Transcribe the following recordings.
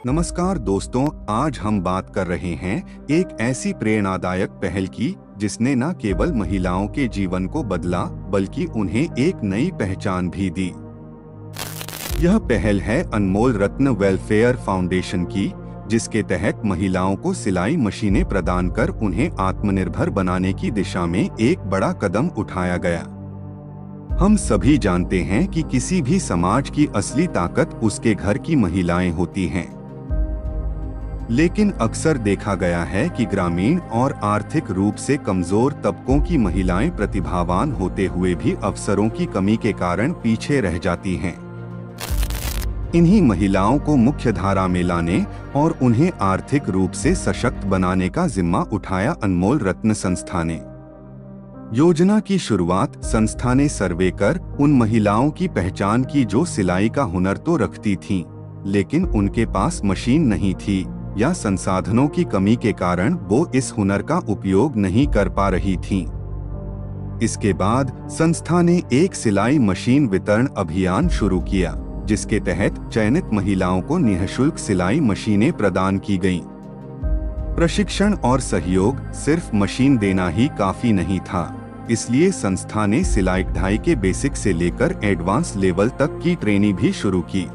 नमस्कार दोस्तों, आज हम बात कर रहे हैं एक ऐसी प्रेरणादायक पहल की जिसने न केवल महिलाओं के जीवन को बदला बल्कि उन्हें एक नई पहचान भी दी। यह पहल है अनमोल रत्न वेलफेयर फाउंडेशन की, जिसके तहत महिलाओं को सिलाई मशीनें प्रदान कर उन्हें आत्मनिर्भर बनाने की दिशा में एक बड़ा कदम उठाया गया। हम सभी जानते हैं कि किसी भी समाज की असली ताकत उसके घर की महिलाएं होती हैं। लेकिन अक्सर देखा गया है कि ग्रामीण और आर्थिक रूप से कमजोर तबकों की महिलाएं प्रतिभावान होते हुए भी अवसरों की कमी के कारण पीछे रह जाती हैं। इन्हीं महिलाओं को मुख्यधारा में लाने और उन्हें आर्थिक रूप से सशक्त बनाने का जिम्मा उठाया अनमोल रत्न संस्था ने। योजना की शुरुआत संस्था ने सर्वे कर उन महिलाओं की पहचान की जो सिलाई का हुनर तो रखती थीं, लेकिन उनके पास मशीन नहीं थी या संसाधनों की कमी के कारण वो इस हुनर का उपयोग नहीं कर पा रही थीं। इसके बाद संस्था ने एक सिलाई मशीन वितरण अभियान शुरू किया, जिसके तहत चयनित महिलाओं को निःशुल्क सिलाई मशीनें प्रदान की गईं। प्रशिक्षण और सहयोग, सिर्फ मशीन देना ही काफी नहीं था, इसलिए संस्था ने सिलाई कढ़ाई के बेसिक से लेकर एडवांस लेवल तक की ट्रेनिंग भी शुरू की।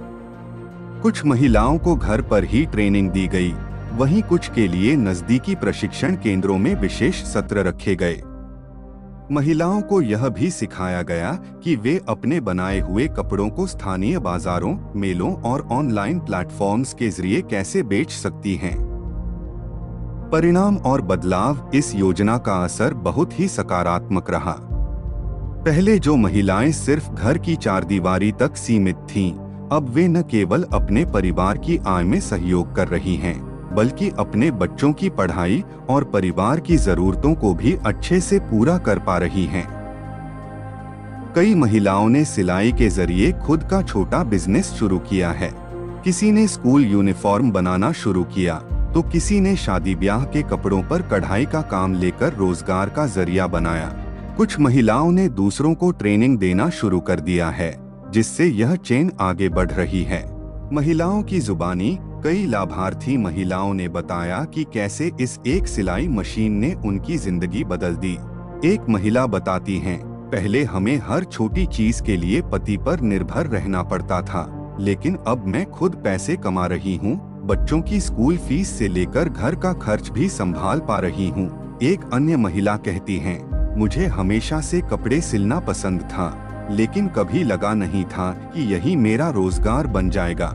कुछ महिलाओं को घर पर ही ट्रेनिंग दी गई, वहीं कुछ के लिए नजदीकी प्रशिक्षण केंद्रों में विशेष सत्र रखे गए। महिलाओं को यह भी सिखाया गया कि वे अपने बनाए हुए कपड़ों को स्थानीय बाजारों, मेलों और ऑनलाइन प्लेटफॉर्म्स के जरिए कैसे बेच सकती हैं। परिणाम और बदलाव, इस योजना का असर बहुत ही सकारात्मक रहा। पहले जो महिलाएं सिर्फ घर की चारदीवारी तक सीमित थीं, अब वे न केवल अपने परिवार की आय में सहयोग कर रही हैं, बल्कि अपने बच्चों की पढ़ाई और परिवार की जरूरतों को भी अच्छे से पूरा कर पा रही हैं। कई महिलाओं ने सिलाई के जरिए खुद का छोटा बिजनेस शुरू किया है। किसी ने स्कूल यूनिफॉर्म बनाना शुरू किया, तो किसी ने शादी ब्याह के कपड़ों पर कढ़ाई का काम लेकर रोजगार का जरिया बनाया। कुछ महिलाओं ने दूसरों को ट्रेनिंग देना शुरू कर दिया है, जिससे यह चेन आगे बढ़ रही है। महिलाओं की जुबानी, कई लाभार्थी महिलाओं ने बताया कि कैसे इस एक सिलाई मशीन ने उनकी जिंदगी बदल दी। एक महिला बताती हैं, पहले हमें हर छोटी चीज के लिए पति पर निर्भर रहना पड़ता था, लेकिन अब मैं खुद पैसे कमा रही हूँ, बच्चों की स्कूल फीस से लेकर घर का खर्च भी संभाल पा रही हूँ। एक अन्य महिला कहती हैं, मुझे हमेशा से कपड़े सिलना पसंद था, लेकिन कभी लगा नहीं था कि यही मेरा रोजगार बन जाएगा।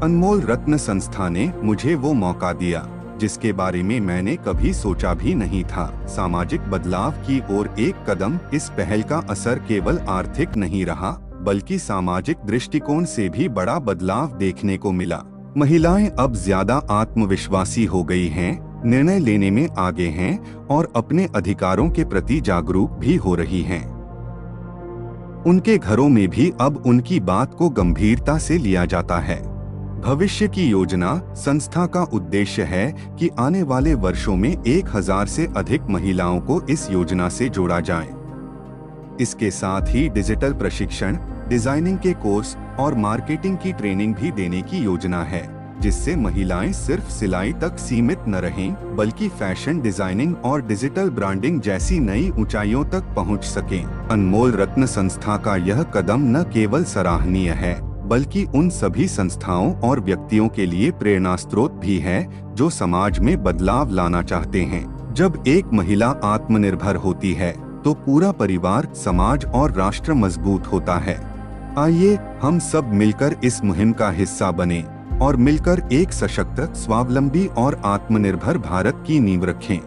अनमोल रत्न संस्था ने मुझे वो मौका दिया जिसके बारे में मैंने कभी सोचा भी नहीं था। सामाजिक बदलाव की ओर एक कदम। इस पहल का असर केवल आर्थिक नहीं रहा, बल्कि सामाजिक दृष्टिकोण से भी बड़ा बदलाव देखने को मिला। महिलाएं अब ज्यादा आत्मविश्वासी हो गई हैं, निर्णय लेने में आगे हैं और अपने अधिकारों के प्रति जागरूक भी हो रही हैं। उनके घरों में भी अब उनकी बात को गंभीरता से लिया जाता है। भविष्य की योजना, संस्था का उद्देश्य है कि आने वाले वर्षों में 1000 से अधिक महिलाओं को इस योजना से जोड़ा जाए। इसके साथ ही डिजिटल प्रशिक्षण, डिजाइनिंग के कोर्स और मार्केटिंग की ट्रेनिंग भी देने की योजना है, जिससे महिलाएं सिर्फ सिलाई तक सीमित न रहें, बल्कि फैशन डिजाइनिंग और डिजिटल ब्रांडिंग जैसी नई ऊंचाइयों तक पहुंच सकें। अनमोल रत्न संस्था का यह कदम न केवल सराहनीय है, बल्कि उन सभी संस्थाओं और व्यक्तियों के लिए प्रेरणा स्रोत भी है जो समाज में बदलाव लाना चाहते हैं। जब एक महिला आत्मनिर्भर होती है तो पूरा परिवार, समाज और राष्ट्र मजबूत होता है। आइए हम सब मिलकर इस मुहिम का हिस्सा बने और मिलकर एक सशक्त, स्वावलंबी और आत्मनिर्भर भारत की नींव रखें।